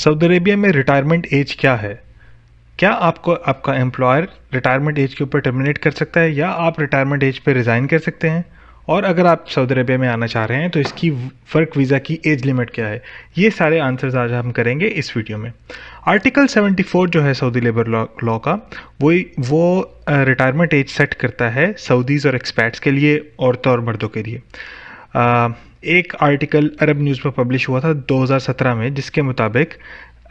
Saudi Arabia में retirement age क्या है? क्या आपको आपका एम्प्लॉयर रिटायरमेंट एज के ऊपर टर्मिनेट कर सकता है या आप रिटायरमेंट एज पे रिज़ाइन कर सकते हैं? और अगर आप सऊदी अरेबिया में आना चाह रहे हैं तो इसकी वर्क वीज़ा की एज लिमिट क्या है? ये सारे आंसर्स आज हम करेंगे इस वीडियो में। आर्टिकल 74 जो है सऊदी लेबर लॉ का, वो रिटायरमेंट एज सेट करता है सऊदीज़ और एक्सपैट्स के लिए, औरतों और मर्दों के लिए। एक आर्टिकल अरब न्यूज़ पर पब्लिश हुआ था 2017 में, जिसके मुताबिक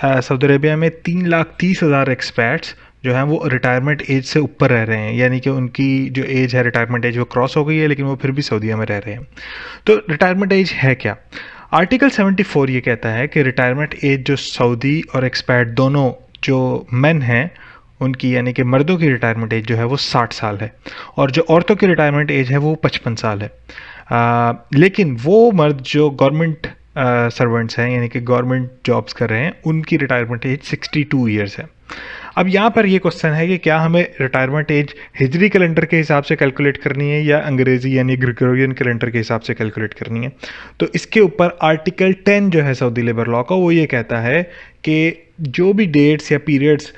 सऊदी अरेबिया में 3,30,000 एक्सपैट्स जो हैं वो रिटायरमेंट एज से ऊपर रह रहे हैं, यानी कि उनकी जो एज है रिटायरमेंट एज वो क्रॉस हो गई है, लेकिन वो फिर भी सऊदीया में रह रहे हैं। तो रिटायरमेंट एज है क्या? आर्टिकल 74 ये कहता है कि रिटायरमेंट एज जो सऊदी और एक्सपैट दोनों जो मेन हैं उनकी, यानी कि मर्दों की रिटायरमेंट एज जो है वो 60 साल है और जो औरतों की रिटायरमेंट एज है वो 55 साल है। लेकिन वो मर्द जो गवर्नमेंट सर्वेंट्स हैं, यानी कि गवर्नमेंट जॉब्स कर रहे हैं, उनकी रिटायरमेंट एज 62 ईयर्स है। अब यहाँ पर ये क्वेश्चन है कि क्या हमें रिटायरमेंट एज हिजरी कैलेंडर के हिसाब से कैलकुलेट करनी है या अंग्रेज़ी यानी ग्रेगोरियन कैलेंडर के हिसाब से कैलकुलेट करनी है? तो इसके ऊपर आर्टिकल 10 जो है सऊदी लेबर लॉ का, वो ये कहता है कि जो भी डेट्स या पीरियड्स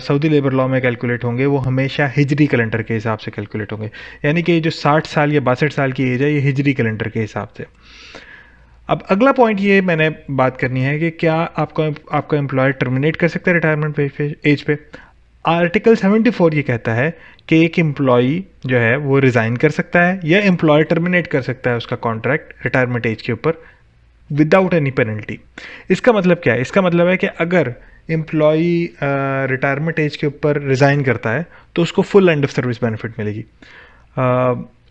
सऊदी लेबर लॉ में कैलकुलेट होंगे वो हमेशा हिजरी कैलेंडर के हिसाब से कैलकुलेट होंगे, यानी कि जो 60 साल या 62 साल की एज है ये हिजरी कैलेंडर के हिसाब से। अब अगला पॉइंट ये मैंने बात करनी है कि क्या आपका एम्प्लॉयर टर्मिनेट कर सकता है रिटायरमेंट एज पे? आर्टिकल 74 ये कहता है कि एक एम्प्लॉई जो है वो रिज़ाइन कर सकता है या एम्प्लॉयर टर्मिनेट कर सकता है उसका कॉन्ट्रैक्ट रिटायरमेंट एज के ऊपर विदाउट एनी पेनल्टी। इसका मतलब क्या है? इसका मतलब है कि अगर एम्प्लॉई रिटायरमेंट एज के ऊपर रिज़ाइन करता है तो उसको full end of service benefit मिलेगी।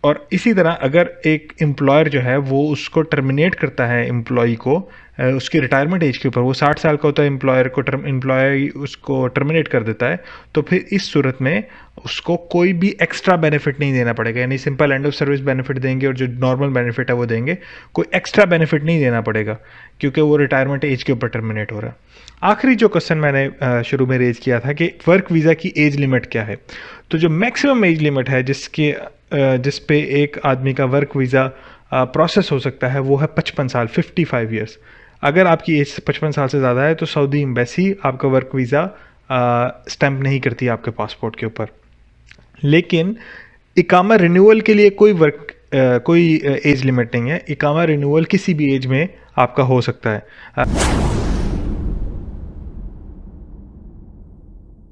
और इसी तरह अगर एक एम्प्लॉयर जो है वो उसको टर्मिनेट करता है एम्प्लॉई को उसकी रिटायरमेंट एज के ऊपर, वो 60 साल का होता है, एम्प्लॉय उसको टर्मिनेट कर देता है, तो फिर इस सूरत में उसको कोई भी एक्स्ट्रा बेनिफिट नहीं देना पड़ेगा, यानी simple end of service benefit देंगे और जो नॉर्मल बेनिफिट है वो देंगे, कोई एक्स्ट्रा बेनिफिट नहीं देना पड़ेगा क्योंकि वो रिटायरमेंट एज के ऊपर टर्मिनेट हो रहा है। आखिरी जो क्वेश्चन मैंने शुरू में रेज किया था कि वर्क वीज़ा की एज लिमिट क्या है, तो जो मैक्सिमम एज लिमिट है जिस पे एक आदमी का वर्क वीज़ा प्रोसेस हो सकता है वो है 55 साल, 55 ईयर्स। अगर आपकी एज 55 साल से ज़्यादा है तो सऊदी एम्बेसी आपका वर्क वीज़ा स्टैम्प नहीं करती आपके पासपोर्ट के ऊपर। लेकिन इकामा रिन्यूअल के लिए कोई एज लिमिट नहीं है, इकामा रिन्यूअल किसी भी एज में आपका हो सकता है।